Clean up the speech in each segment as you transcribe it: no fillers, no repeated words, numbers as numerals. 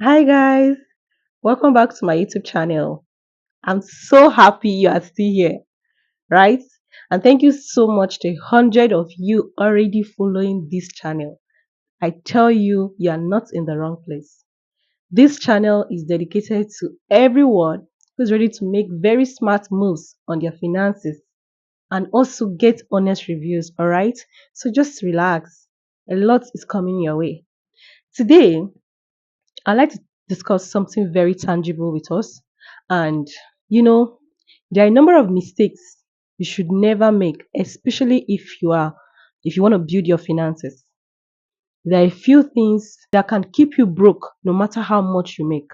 Hi guys, welcome back to my YouTube channel. I'm so happy you are still here, right? And thank you so much to 100 of you already following this channel. I tell you, you are not in the wrong place. This channel is dedicated to everyone who's ready to make very smart moves on their finances and also get honest reviews, all right? So just relax. A lot is coming your way. Today, I'd like to discuss something very tangible with us. And, you know, there are a number of mistakes you should never make, especially if you want to build your finances. There are a few things that can keep you broke no matter how much you make.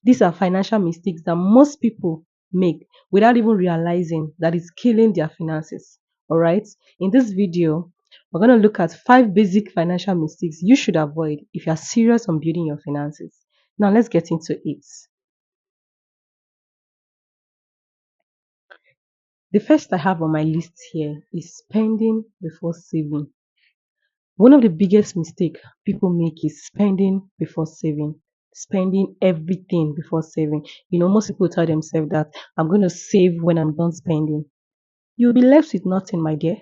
These are financial mistakes that most people make without even realizing that it's killing their finances. All right. In this video, we're going to look at 5 basic financial mistakes you should avoid if you are serious on building your finances. Now, let's get into it. The first I have on my list here is spending before saving. One of the biggest mistakes people make is spending before saving. Spending everything before saving. Most people tell themselves that I'm going to save when I'm done spending. You'll be left with nothing, my dear.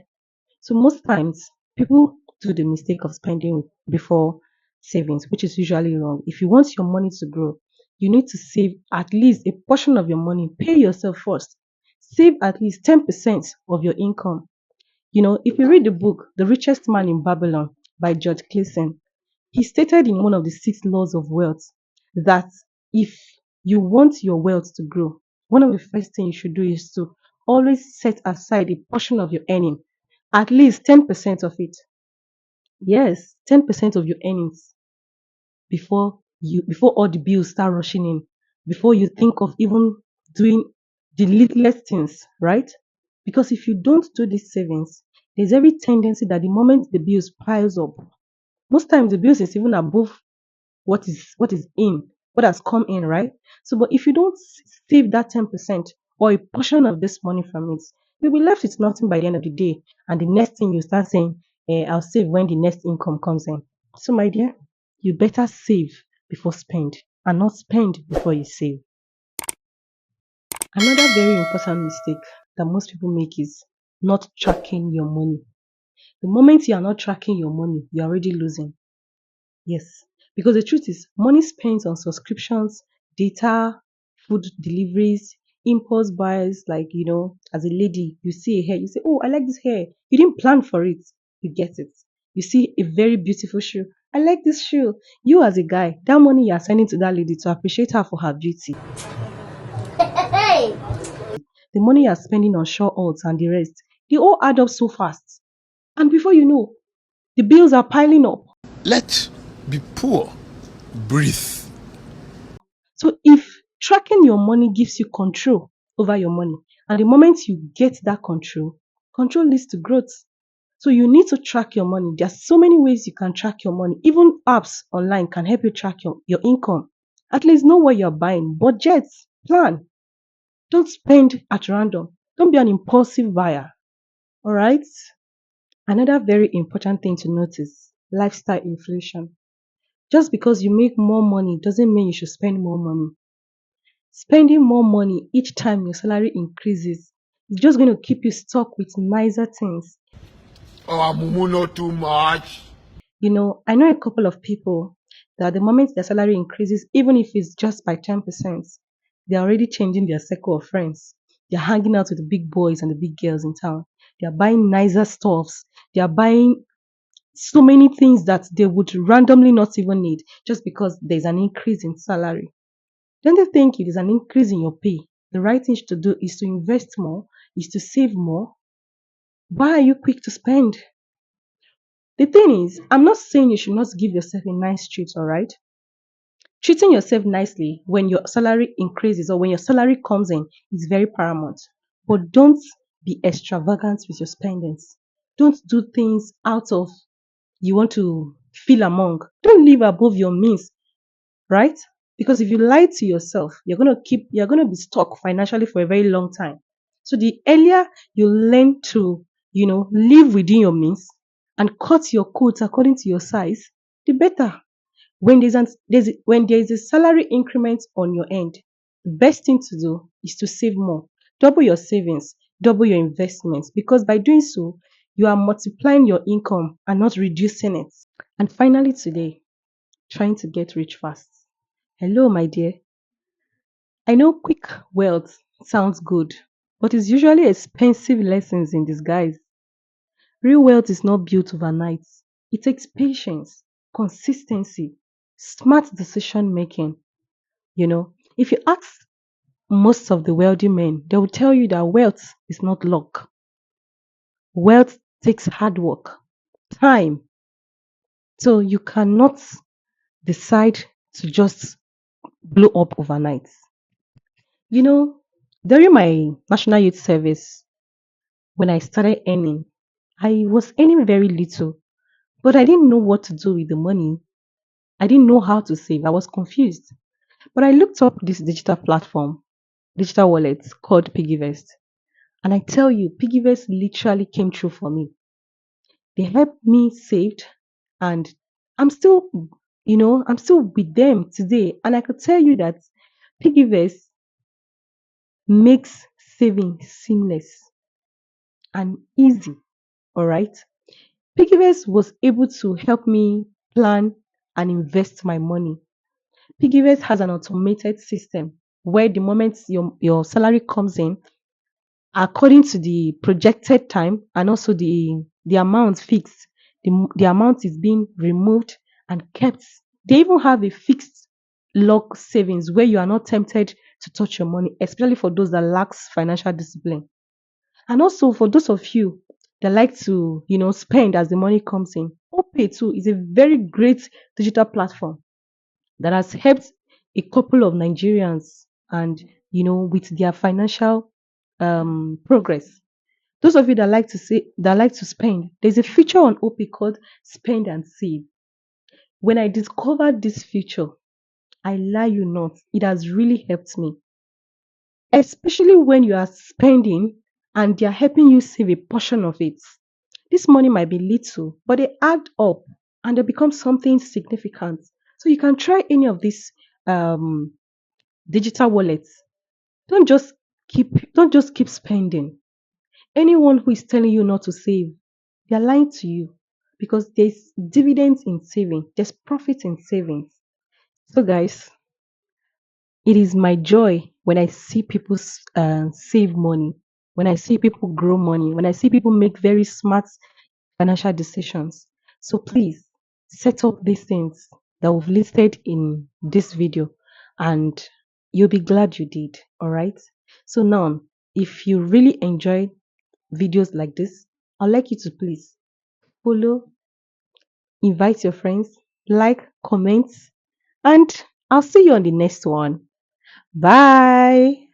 So most times people do the mistake of spending before savings, which is usually wrong. If you want your money to grow, you need to save at least a portion of your money. Pay yourself first. Save at least 10% of your income. If you read the book The Richest Man in Babylon by George Clason, he stated in one of the 6 laws of wealth that if you want your wealth to grow, one of the first things you should do is to always set aside a portion of your earning, at least 10% of it. Yes, 10% of your earnings before all the bills start rushing in, before you think of even doing the littlest things, right? Because if you don't do these savings, there's every tendency that the moment the bills piles up, most times the bills is even above what has come in, right? So, but if you don't save that 10% or a portion of this money from it, you'll be left with nothing by the end of the day. And the next thing you start saying, I'll save when the next income comes in. So, my dear, you better save before spend and not spend before you save. Another very important mistake that most people make is not tracking your money. The moment you are not tracking your money, you're already losing. Yes, because the truth is, money spent on subscriptions, data, food deliveries, impulse buys, like, as a lady, you see a hair, you say, oh, I like this hair. You didn't plan for it, you get it. You see a very beautiful shoe. I like this shoe. You, as a guy, that money you are sending to that lady to appreciate her for her beauty, Hey! the money you are spending on short odds and the rest, they all add up so fast. And before you know, the bills are piling up. Let be poor, breathe. So if tracking your money gives you control over your money, and the moment you get that control, control leads to growth. So you need to track your money. There are so many ways you can track your money. Even apps online can help you track your income. At least know what you're buying. Budget, plan. Don't spend at random. Don't be an impulsive buyer. All right. Another very important thing to notice: lifestyle inflation. Just because you make more money doesn't mean you should spend more money. Spending more money each time your salary increases is just going to keep you stuck with nicer things. Oh, Mumu, not too much. I know a couple of people that the moment their salary increases, even if it's just by 10%, they're already changing their circle of friends. They're hanging out with the big boys and the big girls in town. They're buying nicer stuffs. They're buying so many things that they would randomly not even need just because there's an increase in salary. Don't you think it is an increase in your pay? The right thing to do is to invest more, is to save more. Why are you quick to spend? The thing is, I'm not saying you should not give yourself a nice treat, all right? Treating yourself nicely when your salary increases or when your salary comes in is very paramount. But don't be extravagant with your spendings. Don't do things out of you want to feel among. Don't live above your means, right? Because if you lie to yourself, you're gonna be stuck financially for a very long time. So the earlier you learn to, live within your means and cut your coats according to your size, the better. When there is a salary increment on your end, the best thing to do is to save more. Double your savings, double your investments, because by doing so, you are multiplying your income and not reducing it. And finally, today, trying to get rich fast. Hello, my dear. I know quick wealth sounds good, but it's usually expensive lessons in disguise. Real wealth is not built overnight. It takes patience, consistency, smart decision making. If you ask most of the wealthy men, they will tell you that wealth is not luck. Wealth takes hard work, time. So you cannot decide to just blow up overnight. You know, during my national youth service, when I started earning, I was earning very little, but I didn't know what to do with the money. I didn't know how to save. I was confused. But I looked up this digital platform, digital wallet called PiggyVest. And I tell you, PiggyVest literally came true for me. They helped me saved, and I'm still, I'm still with them today. And I could tell you that PiggyVest makes saving seamless and easy. All right. PiggyVest was able to help me plan and invest my money. PiggyVest has an automated system where the moment your salary comes in, according to the projected time and also the amount fixed, the amount is being removed and kept. They even have a fixed lock savings where you are not tempted to touch your money, especially for those that lacks financial discipline. And also for those of you that like to, spend as the money comes in, OPay too is a very great digital platform that has helped a couple of Nigerians and, with their financial progress. Those of you that like to spend, there's a feature on OPay called Spend and Save. When I discovered this feature, I lie you not, it has really helped me, especially when you are spending and they are helping you save a portion of it. This money might be little, but they add up and they become something significant. So you can try any of these um, digital wallets. Don't just keep spending. Anyone who is telling you not to save, they're lying to you because there's dividends in saving, there's profit in savings. So, guys, it is my joy when I see people save money, when I see people grow money, when I see people make very smart financial decisions. So, please set up these things that we've listed in this video and you'll be glad you did. All right. So, now, if you really enjoy videos like this, I'd like you to please follow, invite your friends, like, comment, and I'll see you on the next one. Bye.